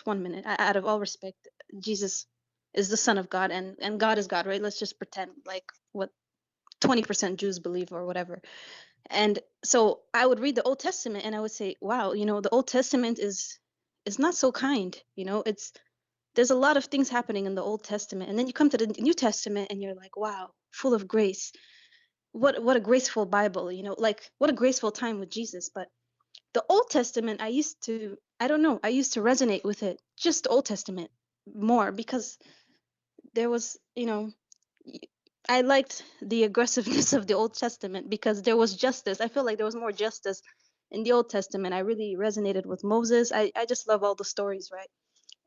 1 minute. Out of all respect, Jesus is the Son of God, and God is God, right? Let's just pretend like what 20% Jews believe or whatever. And so I would read the Old Testament and I would say, wow, the Old Testament is not so kind. There's a lot of things happening in the Old Testament, and then you come to the New Testament and you're like, wow, full of grace. What a graceful Bible, like what a graceful time with Jesus. But the Old Testament, I don't know, I used to resonate with it, just the Old Testament more because there was, y- I liked the aggressiveness of the Old Testament because there was justice. I feel like there was more justice in the Old Testament. I really resonated with Moses. I just love all the stories, right?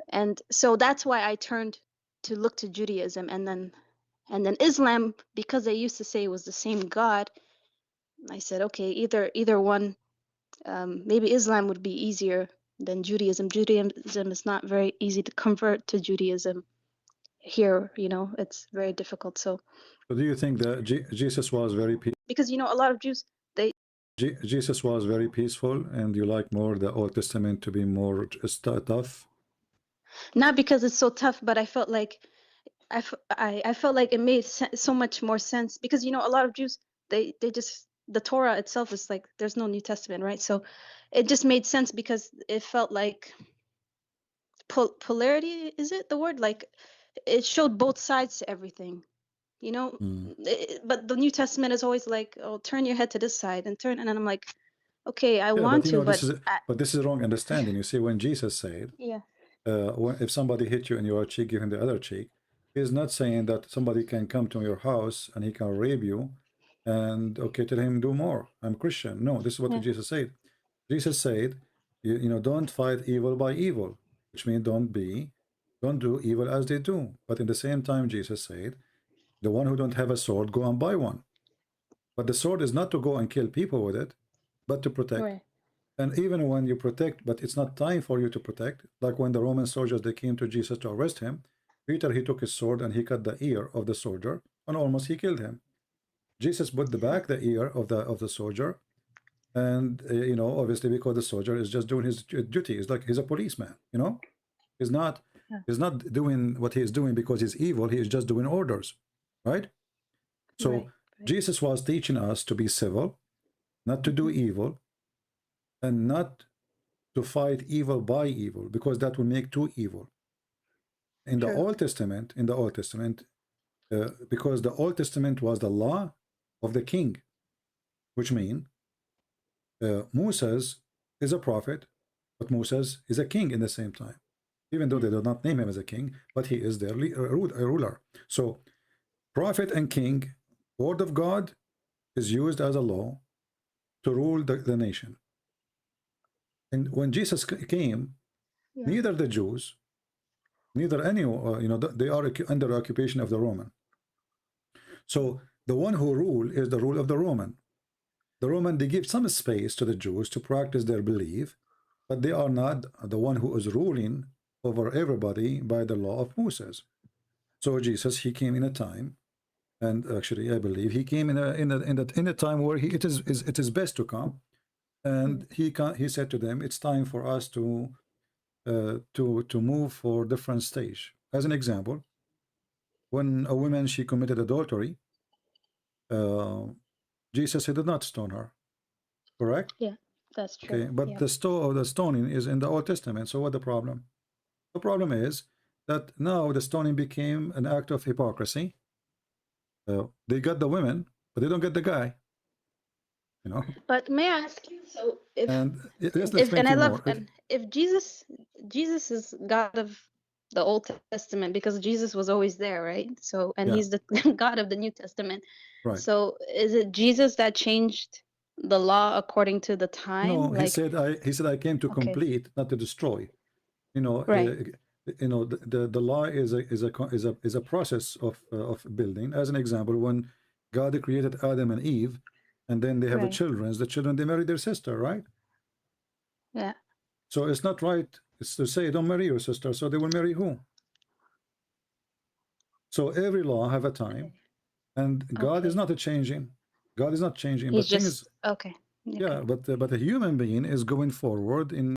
And so that's why I turned to look to Judaism, and then Islam, because they used to say it was the same God. I said, okay, either one. Maybe Islam would be easier than Judaism. Judaism is not very easy to convert to Judaism here. It's very difficult. So So do you think that Jesus was very because a lot of Jews, they Jesus was very peaceful, and you like more the Old Testament to be more tough? not because it's so tough, but I felt like I felt like it made so much more sense because a lot of Jews, they just, the Torah itself is like there's no New Testament, right? So it just made sense because it felt like polarity, is it the word? Like it showed both sides to everything, Mm. but the New Testament is always like, oh, turn your head to this side and turn, and then I'm like, okay, I Yeah, but want to, this but is wrong understanding. You see, when Jesus said, yeah, if somebody hit you in your cheek, give him the other cheek, he's not saying that somebody can come to your house and he can rape you and okay, tell him do more. I'm Christian. No, this is what yeah, Jesus said. Jesus said, don't fight evil by evil, which means don't do evil as they do. But in the same time, Jesus said, the one who don't have a sword, go and buy one. But the sword is not to go and kill people with it, but to protect. right, And even when you protect, but it's not time for you to protect. Like when the Roman soldiers, they came to Jesus to arrest him, Peter, he took his sword and he cut the ear of the soldier and almost he killed him. Jesus put the yeah, back the ear of the soldier, and obviously because the soldier is just doing his duty. It's like he's a policeman. He's not yeah, he's not doing what he's doing because he's evil. He is just doing orders, right? So right, right, Jesus was teaching us to be civil, not to do hmm, evil, and not to fight evil by evil, because that will make two evil. In the true, Old Testament, because the Old Testament was the law of the king, which means Moses is a prophet, but Moses is a king in the same time, even though yeah, they do not name him as a king, but he is their ruler. So prophet and king, word of God is used as a law to rule the nation. And when Jesus came, yeah, neither the Jews, neither any, they are under occupation of the Roman. So the one who rule is the rule of the Roman. The Roman, they give some space to the Jews to practice their belief, but they are not the one who is ruling over everybody by the law of Moses. So Jesus, he came in a time, and actually I believe he came in a time where it is best to come, hmm, and he said to them, it's time for us to move for different stage. As an example, when a woman she committed adultery, uh, Jesus he did not stone her, correct? yeah, that's true, Okay, but yeah, the stoning is in the Old Testament. So what the problem? The problem is that now the stoning became an act of hypocrisy. They got the women, but they don't get the guy. You know. but may I ask you, so And let's if explain and to I you love, more. and if Jesus is God of the Old Testament because Jesus was always there, right? So, and Yeah, he's the God of the New Testament. right. So is it Jesus that changed the law according to the time? No, he Like, said I came to okay, complete, not to destroy. You know, right, the law is a process of building. As an example, when God created Adam and Eve, and then they have a right, children. The children they marry their sister, right? yeah, So it's not right. It's to say don't marry your sister. So they will marry who? So every law have a time, and God is okay. not a changing. God is not changing. He's But thing is, just okay, yeah, okay. but a human being is going forward in